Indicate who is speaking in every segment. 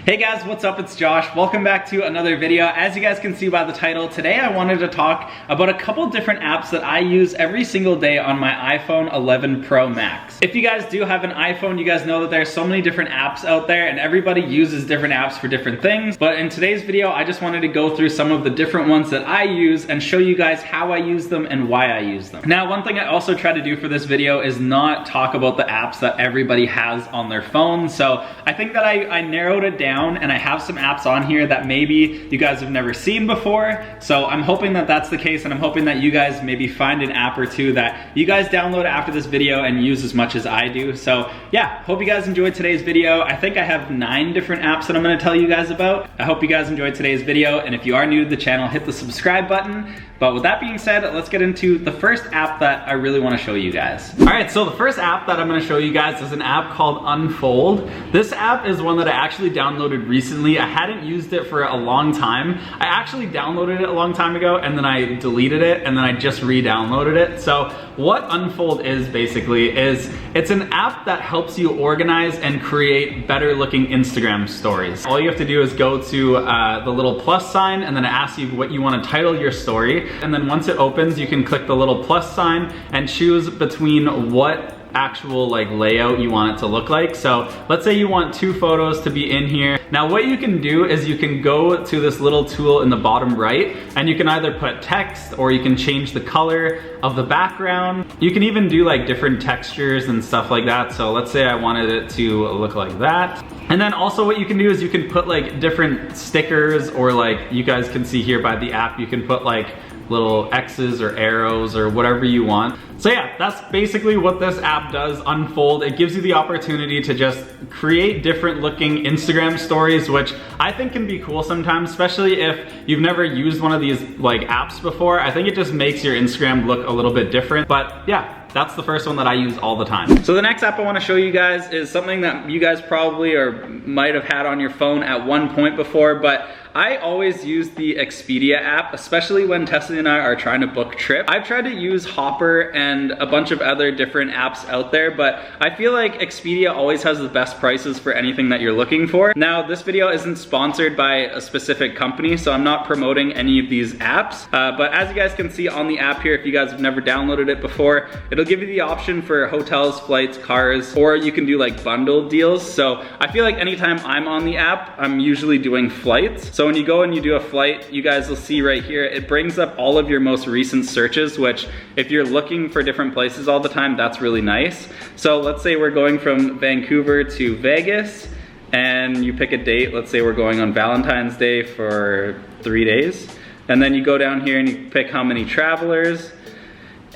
Speaker 1: Hey guys, what's up? It's Josh. Welcome back to another video. As you guys can see by the title, today I wanted to talk about a couple different apps that I use every single day on my iPhone 11 Pro Max. If you guys do have an iPhone, you guys know that there's so many different apps out there and everybody uses different apps for different things. But in today's video, I just wanted to go through some of the different ones that I use and show you guys how I use them and why I use them. Now, one thing I also try to do for this video is not talk about the apps that everybody has on their phone. So I think that I narrowed it down and I have some apps on here that maybe you guys have never seen before. So I'm hoping that that's the case, and I'm hoping that you guys maybe find an app or two that you guys download after this video and use as much as I do. So yeah, hope you guys enjoyed today's video. I think I have 9 different apps that I'm gonna tell you guys about. I hope you guys enjoyed today's video, and if you are new to the channel, hit the subscribe button. But with that being said, let's get into the first app that I really want to show you guys. All right, so the first app that I'm going to show you guys is an app called Unfold. This app is one that I actually downloaded recently. I hadn't used it for a long time. I actually downloaded it a long time ago and then I deleted it and then I just re-downloaded it. So what Unfold is basically is it's an app that helps you organize and create better looking Instagram stories. All you have to do is go to the little plus sign, and then it asks you what you want to title your story. And then once it opens, you can click the little plus sign and choose between what actual layout you want it to look like. So let's say you want 2 photos to be in here. Now what you can do is you can go to this little tool in the bottom right, and you can either put text or you can change the color of the background. You can even do different textures and stuff like that. So let's say I wanted it to look like that. And then also what you can do is you can put different stickers, or you guys can see here by the app, you can put little X's or arrows or whatever you want. So yeah, that's basically what this app does, Unfold. It gives you the opportunity to just create different looking Instagram stories, which I think can be cool sometimes, especially if you've never used one of these apps before. I think it just makes your Instagram look a little bit different. But yeah, that's the first one that I use all the time. So the next app I want to show you guys is something that you guys probably or might have had on your phone at one point before, but I always use the Expedia app, especially when Tessa and I are trying to book trips. I've tried to use Hopper and a bunch of other different apps out there, but I feel like Expedia always has the best prices for anything that you're looking for. Now, this video isn't sponsored by a specific company, so I'm not promoting any of these apps. But as you guys can see on the app here, if you guys have never downloaded it before, it'll give you the option for hotels, flights, cars, or you can do bundled deals. So I feel like anytime I'm on the app, I'm usually doing flights. So when you go and you do a flight, you guys will see right here, it brings up all of your most recent searches, which if you're looking for different places all the time, that's really nice. So let's say we're going from Vancouver to Vegas, and you pick a date. Let's say we're going on Valentine's Day for 3 days. And then you go down here and you pick how many travelers,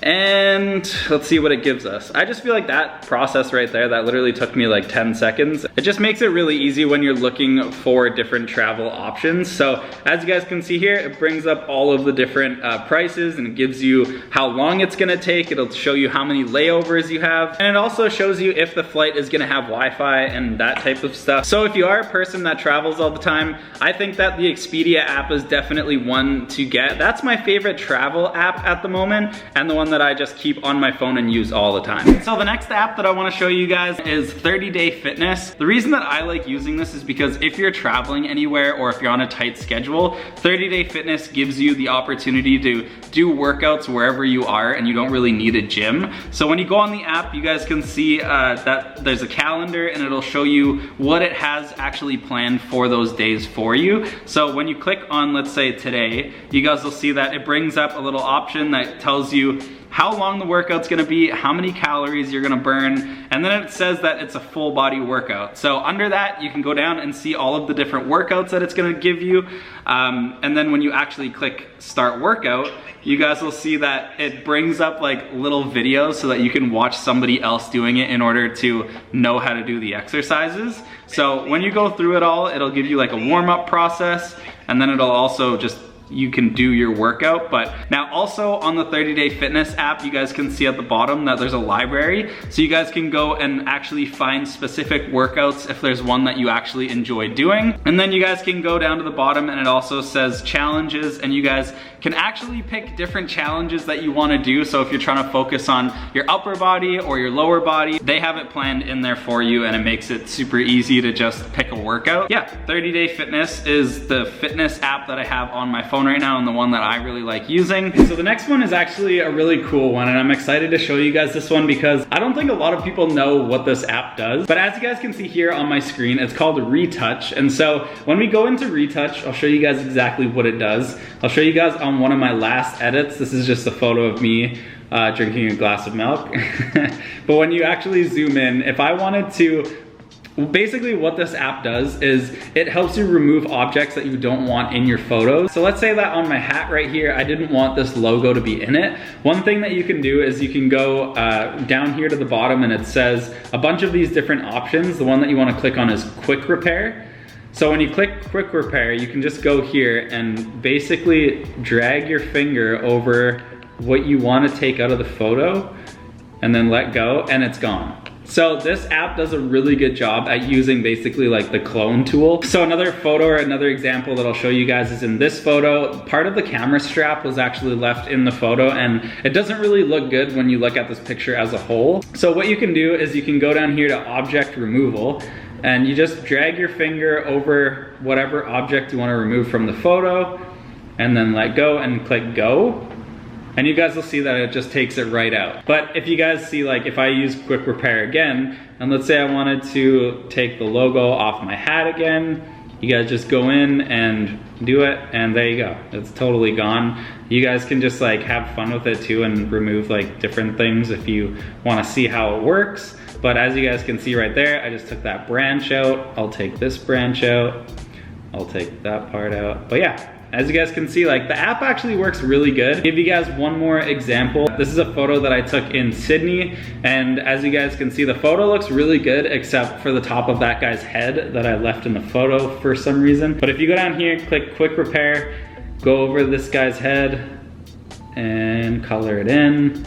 Speaker 1: and let's see what it gives us. I just feel like that process right there, that literally took me 10 seconds. It just makes it really easy when you're looking for different travel options. So as you guys can see here, it brings up all of the different prices, and it gives you how long it's gonna take. It'll show you how many layovers you have, and it also shows you if the flight is gonna have Wi-Fi and that type of stuff. So if you are a person that travels all the time, I think that the Expedia app is definitely one to get. That's my favorite travel app at the moment, and the one that I just keep on my phone and use all the time. So the next app that I want to show you guys is 30-Day Fitness. The reason that I like using this is because if you're traveling anywhere or if you're on a tight schedule, 30-Day Fitness gives you the opportunity to do workouts wherever you are, and you don't really need a gym. So when you go on the app, you guys can see that there's a calendar, and it'll show you what it has actually planned for those days for you. So when you click on, let's say today, you guys will see that it brings up a little option that tells you how long the workout's gonna be, how many calories you're gonna burn, and then it says that it's a full body workout. So under that, you can go down and see all of the different workouts that it's gonna give you. And then when you actually click start workout, you guys will see that it brings up little videos so that you can watch somebody else doing it in order to know how to do the exercises. So when you go through it all, it'll give you a warm-up process, and then it'll also just you can do your workout. But now also on the 30-day fitness app, you guys can see at the bottom that there's a library. So you guys can go and actually find specific workouts if there's one that you actually enjoy doing. And then you guys can go down to the bottom and it also says challenges, and you guys can actually pick different challenges that you want to do. So if you're trying to focus on your upper body or your lower body, they have it planned in there for you, and it makes it super easy to just pick a workout. Yeah, 30-day fitness is the fitness app that I have on my phone right now and the one that I really like using. So the next one is actually a really cool one, and I'm excited to show you guys this one because I don't think a lot of people know what this app does. But as you guys can see here on my screen, it's called RETOUCH. And so when we go into RETOUCH, I'll show you guys exactly what it does. I'll show you guys on one of my last edits. This is just a photo of me drinking a glass of milk. But when you actually zoom in, if I wanted to, basically what this app does is it helps you remove objects that you don't want in your photos. So let's say that on my hat right here, I didn't want this logo to be in it. One thing that you can do is you can go down here to the bottom and it says a bunch of these different options. The one that you want to click on is quick repair. So when you click quick repair, you can just go here and basically drag your finger over what you want to take out of the photo and then let go, and it's gone. So this app does a really good job at using basically like the clone tool. So another photo or another example that I'll show you guys is in this photo. Part of the camera strap was actually left in the photo, and it doesn't really look good when you look at this picture as a whole. So what you can do is you can go down here to object removal, and you just drag your finger over whatever object you want to remove from the photo, and then let go and click go. And you guys will see that it just takes it right out. But if you guys see, like if I use quick repair again, and let's say I wanted to take the logo off my hat again, you guys just go in and do it, and there you go. It's totally gone. You guys can just like have fun with it too and remove like different things if you want to see how it works. But as you guys can see right there, I just took that branch out. I'll take this branch out. I'll take that part out. But yeah, as you guys can see, like the app actually works really good. I'll give you guys one more example. This is a photo that I took in Sydney, and as you guys can see, the photo looks really good except for the top of that guy's head that I left in the photo for some reason. But if you go down here, click quick repair, go over this guy's head and color it in,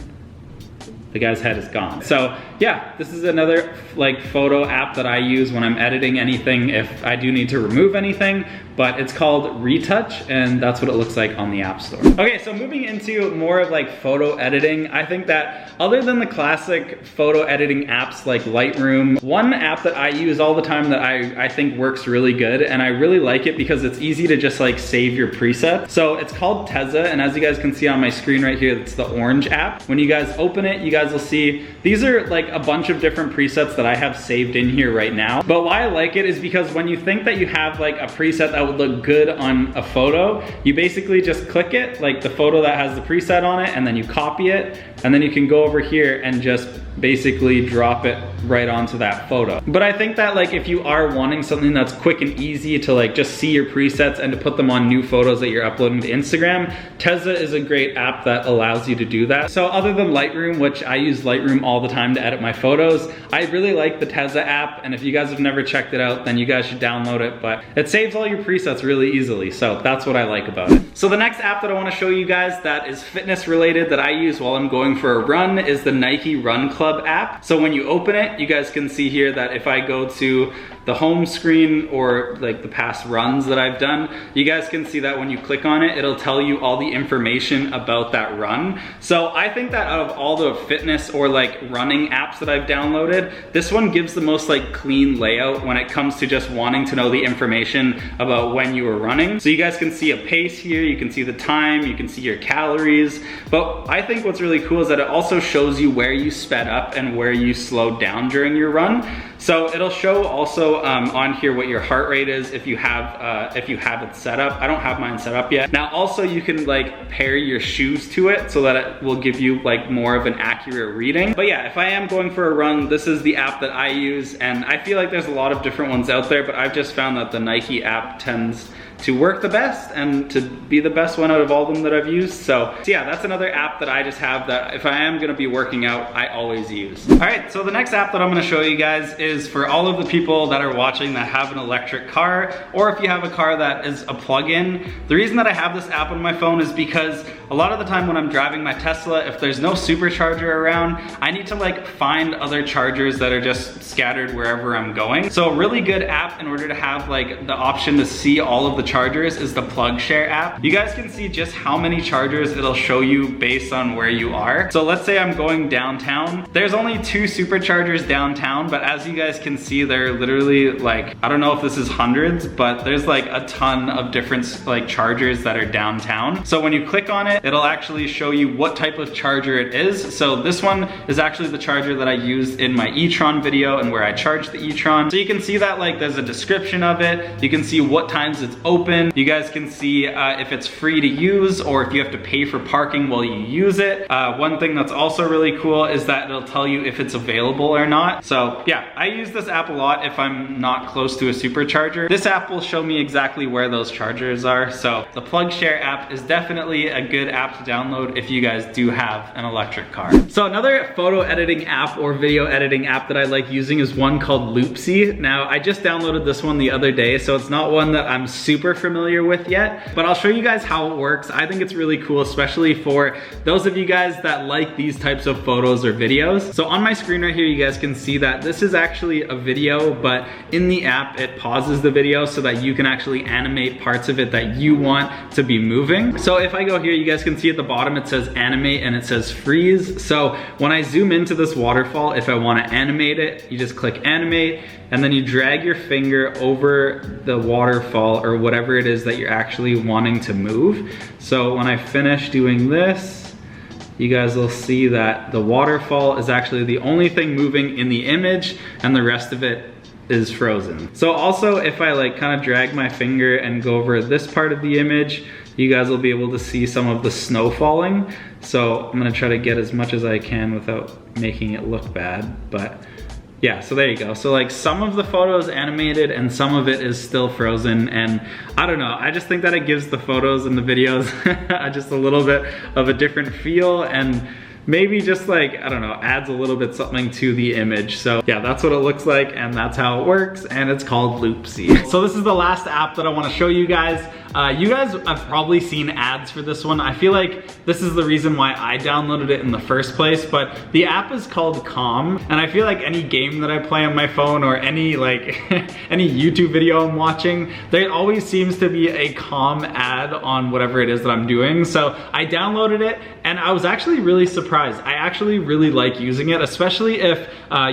Speaker 1: the guy's head is gone. So yeah, this is another like photo app that I use when I'm editing anything if I do need to remove anything, but it's called RETOUCH, and that's what it looks like on the App Store. Okay, so moving into more of like photo editing, I think that other than the classic photo editing apps like Lightroom, one app that I use all the time that I think works really good, and I really like it because it's easy to just like save your presets. So it's called TEZZA, and as you guys can see on my screen right here, it's the orange app. When you guys open it, you guys will see these are like a bunch of different presets that I have saved in here right now. But why I like it is because when you think that you have like a preset that would look good on a photo, you basically just click it, like the photo that has the preset on it, and then you copy it, and then you can go over here and just basically drop it right onto that photo. But I think that like if you are wanting something that's quick and easy to like just see your presets and to put them on new photos that you're uploading to Instagram, TEZZA is a great app that allows you to do that. So other than Lightroom, which I use Lightroom all the time to edit my photos, I really like the TEZZA app, and if you guys have never checked it out, then you guys should download it. But it saves all your presets really easily, so that's what I like about it. So the next app that I want to show you guys that is fitness related that I use while I'm going for a run is the Nike Run Club app. So when you open it, you guys can see here that if I go to the home screen or like the past runs that I've done, you guys can see that when you click on it, it'll tell you all the information about that run. So I think that out of all the fitness or like running apps that I've downloaded, this one gives the most like clean layout when it comes to just wanting to know the information about when you were running. So you guys can see a pace here, you can see the time, you can see your calories. But I think what's really cool is that it also shows you where you sped up and where you slowed down during your run. So it'll show also on here what your heart rate is if you have it set up. I don't have mine set up yet. Now also you can like pair your shoes to it so that it will give you like more of an accurate reading. But yeah, if I am going for a run, this is the app that I use, and I feel like there's a lot of different ones out there, but I've just found that the Nike app tends to work the best and to be the best one out of all of them that I've used. So yeah, that's another app that I just have that if I am gonna be working out, I always use. All right, so the next app that I'm gonna show you guys is for all of the people that are watching that have an electric car, or if you have a car that is a plug-in. The reason that I have this app on my phone is because a lot of the time when I'm driving my Tesla, if there's no supercharger around, I need to like find other chargers that are just scattered wherever I'm going. So a really good app in order to have like the option to see all of the chargers is the PlugShare app. You guys can see just how many chargers it'll show you based on where you are. So let's say I'm going downtown. There's only 2 superchargers downtown, but as you guys can see, they're literally like, I don't know if this is hundreds, but there's like a ton of different like chargers that are downtown. So when you click on it, it'll actually show you what type of charger it is. So this one is actually the charger that I used in my e-tron video and where I charged the e-tron. So you can see that like there's a description of it. You can see what times it's open. You guys can see if it's free to use or if you have to pay for parking while you use it. One thing that's also really cool is that it'll tell you if it's available or not. So yeah, I use this app a lot if I'm not close to a supercharger. This app will show me exactly where those chargers are. So the PlugShare app is definitely a good app to download if you guys do have an electric car. So another photo editing app or video editing app that I like using is one called LOOPSIE. Now I just downloaded this one the other day, so it's not one that I'm super familiar with yet, but I'll show you guys how it works. I think it's really cool, especially for those of you guys that like these types of photos or videos. So on my screen right here, you guys can see that this is actually a video, but in the app, it pauses the video so that you can actually animate parts of it that you want to be moving. So if I go here, you guys can see at the bottom, it says animate and it says freeze. So when I zoom into this waterfall, if I want to animate it, you just click animate and then you drag your finger over the waterfall or whatever it is that you're actually wanting to move. So when I finish doing this, you guys will see that the waterfall is actually the only thing moving in the image and the rest of it is frozen. So also if I like kind of drag my finger and go over this part of the image, you guys will be able to see some of the snow falling. So I'm gonna try to get as much as I can without making it look bad, but yeah, so there you go. So like some of the photo is animated and some of it is still frozen, and I don't know, I just think that it gives the photos and the videos just a little bit of a different feel and maybe just like, I don't know, adds a little bit something to the image. So yeah, that's what it looks like and that's how it works, and it's called LOOPSIE. So this is the last app that I wanna show you guys. You guys have probably seen ads for this one. I feel like this is the reason why I downloaded it in the first place, but the app is called Calm, and I feel like any game that I play on my phone or any like any YouTube video I'm watching, there always seems to be a Calm ad on whatever it is that I'm doing. So I downloaded it and I was actually really surprised. I actually really like using it, especially if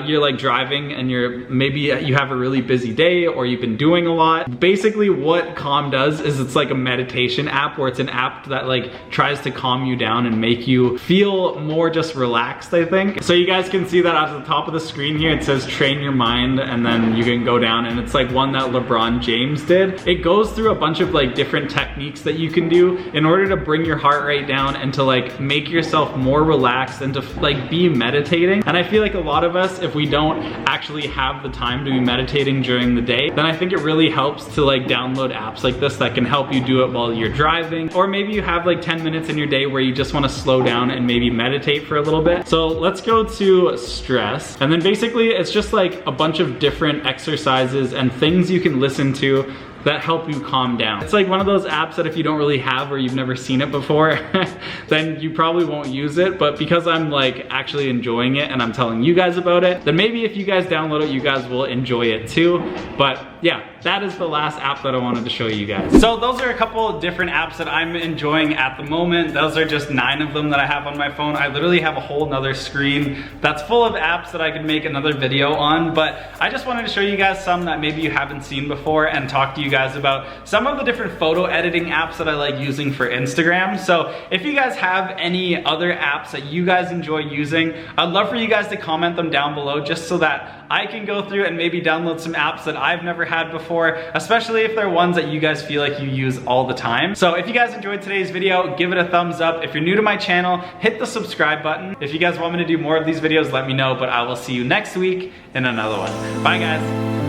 Speaker 1: you're like driving and maybe you have a really busy day or you've been doing a lot. Basically what Calm does is it's like a meditation app, where it's an app that like tries to calm you down and make you feel more just relaxed, I think. So you guys can see that at the top of the screen here, it says train your mind, and then you can go down and it's like one that LeBron James did. It goes through a bunch of like different techniques that you can do in order to bring your heart rate down and to like make yourself more relaxed and to like be meditating. And I feel like a lot of us, if we don't actually have the time to be meditating during the day, then I think it really helps to like download apps like this that can help you do it while you're driving, or maybe you have like 10 minutes in your day where you just want to slow down and maybe meditate for a little bit. So let's go to stress, and then basically it's just like a bunch of different exercises and things you can listen to that help you calm down. It's like one of those apps that if you don't really have or you've never seen it before, then you probably won't use it. But because I'm like actually enjoying it and I'm telling you guys about it, then maybe if you guys download it, you guys will enjoy it too. But yeah, that is the last app that I wanted to show you guys. So those are a couple of different apps that I'm enjoying at the moment. Those are just 9 of them that I have on my phone. I literally have a whole nother screen that's full of apps that I could make another video on, but I just wanted to show you guys some that maybe you haven't seen before and talk to you guys about some of the different photo editing apps that I like using for Instagram. So if you guys have any other apps that you guys enjoy using, I'd love for you guys to comment them down below just so that I can go through and maybe download some apps that I've never had before, especially if they're ones that you guys feel like you use all the time. So if you guys enjoyed today's video, give it a thumbs up. If you're new to my channel, hit the subscribe button. If you guys want me to do more of these videos, let me know, but I will see you next week in another one. Bye guys.